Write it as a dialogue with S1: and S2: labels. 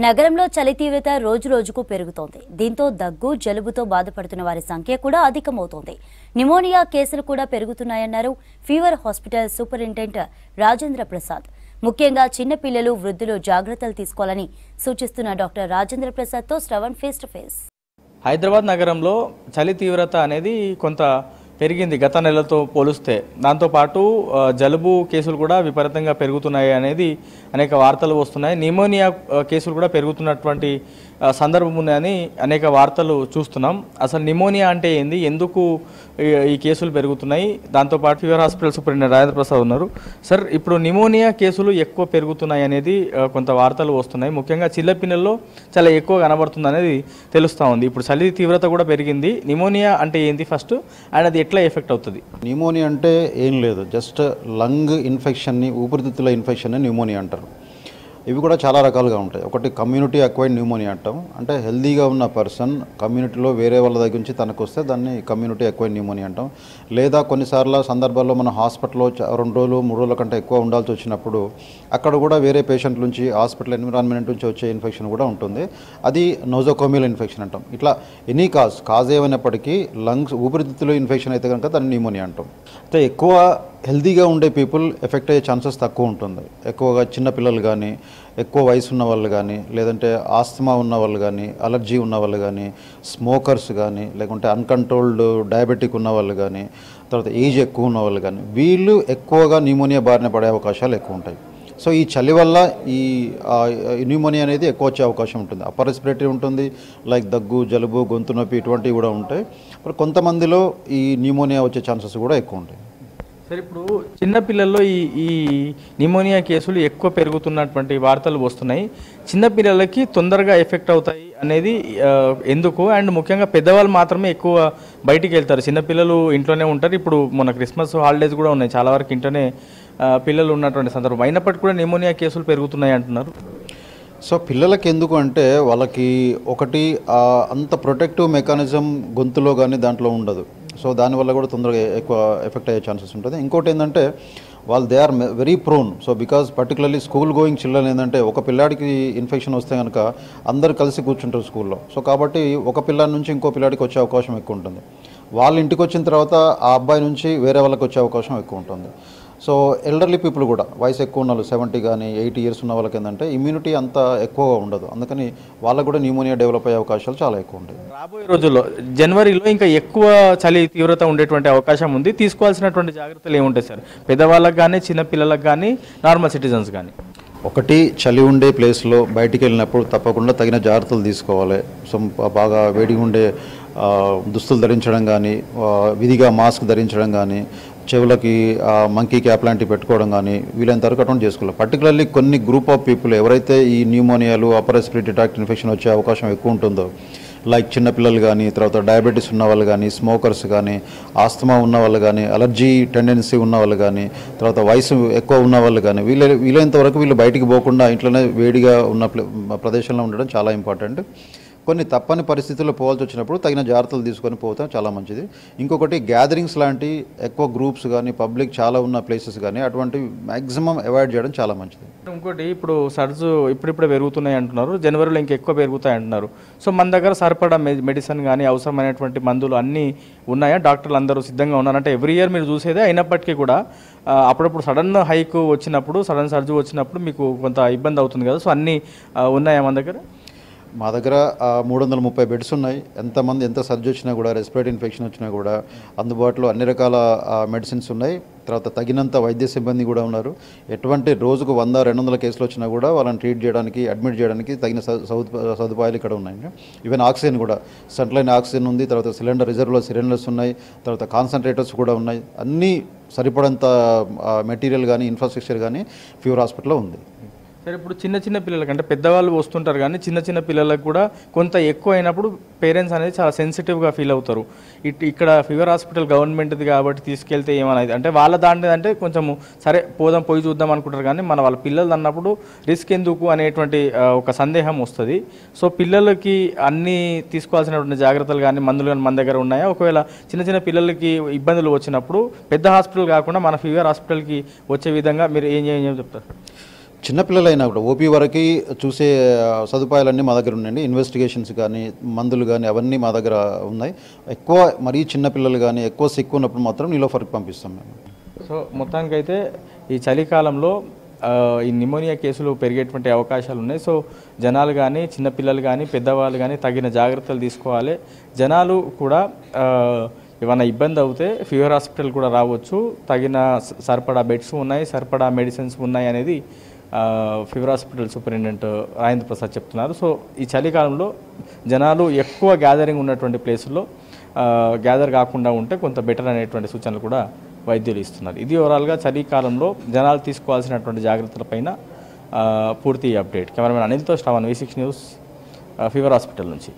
S1: నగరంలో చలి తీవ్రత రోజురోజుకు పెరుగుతోంది. దీంతో దగ్గు, జలుబుతో బాధపడుతున్న వారి సంఖ్య కూడా అధికమవుతోంది. నిమోనియా కేసులు కూడా పెరుగుతున్నాయన్నారు fever hospital superintendent Rajendra Prasad. ముఖ్యంగా చిన్న పిల్లలు, వృద్ధులు జాగ్రత్తలు తీసుకోవాలని సూచిస్తున్న డాక్టర్ రాజేంద్ర ప్రసాద్తో Shravan face to face.
S2: Hyderabad నగరంలో చలి తీవ్రత అనేది కొంత పెరిగింది గత నెలతో పోలిస్తే. దాంతోపాటు జలుబు కేసులు కూడా విపరీతంగా పెరుగుతున్నాయి అనేది అనేక వార్తలు వస్తున్నాయి. నిమోనియా కేసులు కూడా పెరుగుతున్నటువంటి సందర్భం ఉందని అనేక వార్తలు చూస్తున్నాం. అసలు నిమోనియా అంటే ఏంది, ఎందుకు ఈ కేసులు పెరుగుతున్నాయి? దాంతోపాటు fever hospital superintendent Rajendra Prasad ఉన్నారు. సార్, ఇప్పుడు నిమోనియా కేసులు ఎక్కువ పెరుగుతున్నాయి అనేది కొంత వార్తలు వస్తున్నాయి. ముఖ్యంగా చిన్నపిల్లల్లో చాలా ఎక్కువ కనబడుతుంది అనేది తెలుస్తూ ఉంది. ఇప్పుడు చలి తీవ్రత కూడా పెరిగింది. నిమోనియా అంటే ఏంది ఫస్ట్, అండ్ అది ఎట్లా ఎఫెక్ట్ అవుతుంది?
S3: న్యూమోనియా అంటే ఏం లేదు, జస్ట్ లంగ్ ఇన్ఫెక్షన్ని, ఊపిరితిత్తుల ఇన్ఫెక్షన్ని న్యూమోనియా అంటారు. ఇవి కూడా చాలా రకాలుగా ఉంటాయి. ఒకటి కమ్యూనిటీ అక్వైర్డ్ న్యూమోనియా అంటాం. అంటే హెల్దీగా ఉన్న పర్సన్ కమ్యూనిటీలో వేరే వాళ్ళ దగ్గర నుంచి తనకు వస్తే దాన్ని కమ్యూనిటీ అక్వైర్డ్ న్యూమోనియా అంటాం. లేదా కొన్నిసార్లు సందర్భాల్లో మన హాస్పిటల్లో 2 రోజులు 3 రోజుల కంటే ఎక్కువ ఉండాల్సి వచ్చినప్పుడు అక్కడ కూడా వేరే పేషెంట్ నుంచి, హాస్పిటల్ ఎన్విరాన్మెంట్ నుంచి వచ్చే ఇన్ఫెక్షన్ కూడా ఉంటుంది. అది నోజోకోమియల్ ఇన్ఫెక్షన్ అంటాం. ఇట్లా ఎనీ కాజ్ ఏమైనప్పటికీ లంగ్స్, ఊపిరితిత్తుల ఇన్ఫెక్షన్ అయితే కనుక దాన్ని న్యూమోనియా అంటాం. అయితే ఎక్కువ హెల్దీగా ఉండే పీపుల్ ఎఫెక్ట్ అయ్యే ఛాన్సెస్ తక్కువ ఉంటుంది. ఎక్కువగా చిన్నపిల్లలు కానీ, ఎక్కువ వయసు ఉన్న వాళ్ళు కానీ, లేదంటే ఆస్తమా ఉన్న వాళ్ళు కానీ, అలర్జీ ఉన్న వాళ్ళు కానీ, స్మోకర్స్ కానీ, లేకుంటే అన్కంట్రోల్డ్ డయాబెటిక్ ఉన్న వాళ్ళు కానీ, తర్వాత ఏజ్ ఎక్కువ ఉన్న వాళ్ళు కానీ, వీళ్ళు ఎక్కువగా న్యూమోనియా బారిన పడే అవకాశాలు ఎక్కువ ఉంటాయి. సో ఈ చలి వల్ల ఈ న్యూమోనియా అనేది ఎక్కువ వచ్చే అవకాశం ఉంటుంది. అప్పర్ రెస్పిరేటరీ ఉంటుంది, లైక్ దగ్గు, జలుబు, గొంతు నొప్పి ఇటువంటివి కూడా ఉంటాయి. మరి కొంతమందిలో ఈ న్యూమోనియా వచ్చే ఛాన్సెస్ కూడా ఎక్కువ ఉంటాయి.
S2: సరే, ఇప్పుడు చిన్నపిల్లల్లో ఈ నిమోనియా కేసులు ఎక్కువ పెరుగుతున్నటువంటి వార్తలు వస్తున్నాయి. చిన్నపిల్లలకి తొందరగా ఎఫెక్ట్ అవుతాయి అనేది ఎందుకు? అండ్ ముఖ్యంగా పెద్దవాళ్ళు మాత్రమే ఎక్కువ బయటికి వెళ్తారు, చిన్నపిల్లలు ఇంట్లోనే ఉంటారు. ఇప్పుడు మన క్రిస్మస్ హాలిడేస్ కూడా ఉన్నాయి, చాలా వరకు ఇంట్లోనే పిల్లలు ఉన్నటువంటి సందర్భం అయినప్పటికీ కూడా నిమోనియా కేసులు పెరుగుతున్నాయి అంటున్నారు.
S3: సో పిల్లలకి ఎందుకు అంటే వాళ్ళకి ఒకటి అంత ప్రొటెక్టివ్ మెకానిజం గొంతులో కానీ దాంట్లో ఉండదు. సో దానివల్ల కూడా తొందరగా ఎక్కువ ఎఫెక్ట్ అయ్యే ఛాన్సెస్ ఉంటుంది. ఇంకోటి ఏంటంటే వాళ్ళు they are very prone. So because particularly school going children ఏంటంటే ఒక పిల్లాడికి ఇన్ఫెక్షన్ వస్తే కనుక అందరు కలిసి కూర్చుంటారు స్కూల్లో. సో కాబట్టి ఒక పిల్లాడి నుంచి ఇంకో పిల్లాడికి వచ్చే అవకాశం ఎక్కువ ఉంటుంది. వాళ్ళ ఇంటికి వచ్చిన తర్వాత ఆ అబ్బాయి నుంచి వేరే వాళ్ళకి వచ్చే అవకాశం ఎక్కువ ఉంటుంది. సో ఎల్డర్లీ పీపుల్ కూడా, వయసు ఎక్కువ ఉన్న వాళ్ళు 70 కానీ 80 ఇయర్స్ ఉన్న వాళ్ళకి ఏంటంటే ఇమ్యూనిటీ అంత ఎక్కువగా ఉండదు. అందుకని వాళ్ళకు కూడా న్యూమోనియా డెవలప్ అయ్యే అవకాశాలు చాలా ఎక్కువ ఉంటాయి.
S2: రాబోయే రోజుల్లో జనవరిలో ఇంకా ఎక్కువ చలి తీవ్రత ఉండేటువంటి అవకాశం ఉంది. తీసుకోవాల్సినటువంటి జాగ్రత్తలు ఏముంటాయి సార్, పెద్దవాళ్ళకి కానీ, చిన్నపిల్లలకు కానీ, నార్మల్ సిటిజన్స్ కానీ?
S3: ఒకటి, చలి ఉండే ప్లేస్లో బయటికి వెళ్ళినప్పుడు తప్పకుండా తగిన జాగ్రత్తలు తీసుకోవాలి. సో బాగా వేడిగా ఉండే దుస్తులు ధరించడం కానీ, విధిగా మాస్క్ ధరించడం కానీ, చెవులకి మంకీ క్యాప్ లాంటివి పెట్టుకోవడం కానీ వీలైనంత వరకు అటువంటి చేసుకోవాలి. పర్టికులర్లీ కొన్ని గ్రూప్ ఆఫ్ పీపుల్ ఎవరైతే ఈ న్యూమోనియాలు, అప్పర్ రెస్పిరేటరీ ట్రాక్ట్ ఇన్ఫెక్షన్ వచ్చే అవకాశం ఎక్కువ ఉంటుందో, లైక్ చిన్నపిల్లలు కానీ, తర్వాత డయాబెటీస్ ఉన్న వాళ్ళు కానీ, స్మోకర్స్ కానీ, ఆస్తమా ఉన్న వాళ్ళు కానీ, అలర్జీ టెండెన్సీ ఉన్న వాళ్ళు కానీ, తర్వాత వయసు ఎక్కువ ఉన్న వాళ్ళు కానీ, వీలైనంత వరకు వీళ్ళు బయటికి పోకుండా ఇంట్లోనే వేడిగా ఉన్న ప్రదేశంలో ఉండడం చాలా ఇంపార్టెంట్. కొన్ని తప్పని పరిస్థితుల్లో పోవాల్సి వచ్చినప్పుడు తగిన జాగ్రత్తలు తీసుకొని పోతాం, చాలా మంచిది. ఇంకొకటి, గ్యాదరింగ్స్ లాంటి ఎక్కువ గ్రూప్స్ కానీ, పబ్లిక్ చాలా ఉన్న ప్లేసెస్ కానీ అటువంటివి మ్యాక్సిమం అవాయిడ్ చేయడం చాలా మంచిది.
S2: ఇంకోటి, ఇప్పుడు సర్జు ఇప్పుడిప్పుడే పెరుగుతున్నాయి అంటున్నారు, జనవరిలో ఇంకా ఎక్కువ పెరుగుతాయి అంటున్నారు. సో మన దగ్గర సరిపడా మెడిసిన్ కానీ, అవసరమైనటువంటి మందులు అన్నీ ఉన్నాయా? డాక్టర్లు అందరూ సిద్ధంగా ఉన్నారంటే ఎవ్రీ ఇయర్ మీరు చూసేదే, అయినప్పటికీ కూడా అప్పుడప్పుడు సడన్ హైక్ వచ్చినప్పుడు, సడన్ సర్జు వచ్చినప్పుడు మీకు కొంత ఇబ్బంది అవుతుంది కదా. సో అన్నీ ఉన్నాయా మన దగ్గర?
S3: మా దగ్గర 330 బెడ్స్ ఉన్నాయి. ఎంత సర్జరీ వచ్చినా కూడా, రెస్పిరేటరీ ఇన్ఫెక్షన్ వచ్చినా కూడా అందుబాటులో అన్ని రకాల మెడిసిన్స్ ఉన్నాయి. తర్వాత తగినంత వైద్య సిబ్బంది కూడా ఉన్నారు. ఎటువంటి రోజుకు 100-200 కేసులు వచ్చినా కూడా వాళ్ళని ట్రీట్ చేయడానికి, అడ్మిట్ చేయడానికి తగిన సదుపాయాలు ఇక్కడ ఉన్నాయి. ఈవెన్ ఆక్సిజన్ కూడా, సెంట్రలైన్ ఆక్సిజన్ ఉంది, తర్వాత సిలిండర్, రిజర్వ్లో సిలిండర్స్ ఉన్నాయి, తర్వాత కాన్సన్ట్రేటర్స్ కూడా ఉన్నాయి. అన్నీ సరిపడంత మెటీరియల్ కానీ, ఇన్ఫ్రాస్ట్రక్చర్ కానీ ఫీవర్ హాస్పిటల్లో ఉంది.
S2: సరే, ఇప్పుడు చిన్న పిల్లలకి అంటే పెద్దవాళ్ళు వస్తుంటారు కానీ చిన్న పిల్లలకు కూడా కొంత ఎక్కువ అయినప్పుడు పేరెంట్స్ అనేది చాలా సెన్సిటివ్గా ఫీల్ అవుతారు. ఇక్కడ ఫీవర్ హాస్పిటల్ గవర్నమెంట్ది కాబట్టి తీసుకెళ్తే ఏమనేది అంటే వాళ్ళ దాంట్లో అంటే కొంచెము సరే పోయి చూద్దాం అనుకుంటారు కానీ వాళ్ళ పిల్లలు అన్నప్పుడు రిస్క్ ఎందుకు అనేటువంటి ఒక సందేహం వస్తుంది. సో పిల్లలకి అన్నీ తీసుకోవాల్సినటువంటి జాగ్రత్తలు కానీ, మందులు కానీ మన దగ్గర ఉన్నాయా? ఒకవేళ చిన్న పిల్లలకి ఇబ్బందులు వచ్చినప్పుడు పెద్ద హాస్పిటల్ కాకుండా మన ఫీవర్ హాస్పిటల్కి వచ్చే విధంగా మీరు ఏం చెప్తారు?
S3: చిన్నపిల్లలైనా కూడా ఓపీ వరకు చూసే సదుపాయాలన్నీ మా దగ్గర ఉన్నాయండి. ఇన్వెస్టిగేషన్స్ కానీ మందులు కానీ అవన్నీ మా దగ్గర ఉన్నాయి. ఎక్కువ మరీ చిన్నపిల్లలు కానీ ఎక్కువ సిక్కు ఉన్నప్పుడు మాత్రం నీలోఫర్కి పంపిస్తాం మేము.
S2: సో మొత్తానికైతే ఈ చలికాలంలో ఈ నిమోనియా కేసులు పెరిగేటువంటి అవకాశాలు ఉన్నాయి. సో జనాలు కానీ చిన్నపిల్లలు కానీ పెద్దవాళ్ళు కానీ తగిన జాగ్రత్తలు తీసుకోవాలి. జనాలు కూడా ఏమైనా ఇబ్బంది అవుతే ఫీవర్ హాస్పిటల్ కూడా రావచ్చు. తగిన సరిపడా బెడ్స్ ఉన్నాయి, సరిపడా మెడిసిన్స్ ఉన్నాయి అనేది fever hospital superintendent Rajendra Prasad చెప్తున్నారు. సో ఈ చలికాలంలో జనాలు ఎక్కువ గ్యాదరింగ్ ఉన్నటువంటి ప్లేసుల్లో గ్యాదర్ కాకుండా ఉంటే కొంత బెటర్ అనేటువంటి సూచనలు కూడా వైద్యులు ఇస్తున్నారు. ఇది ఓవరాల్గా చలికాలంలో జనాలు తీసుకోవాల్సినటువంటి జాగ్రత్తలపైన పూర్తి అప్డేట్. కెమెరామెన్ అనిల్తో Shravan, V6 news, fever hospital నుంచి.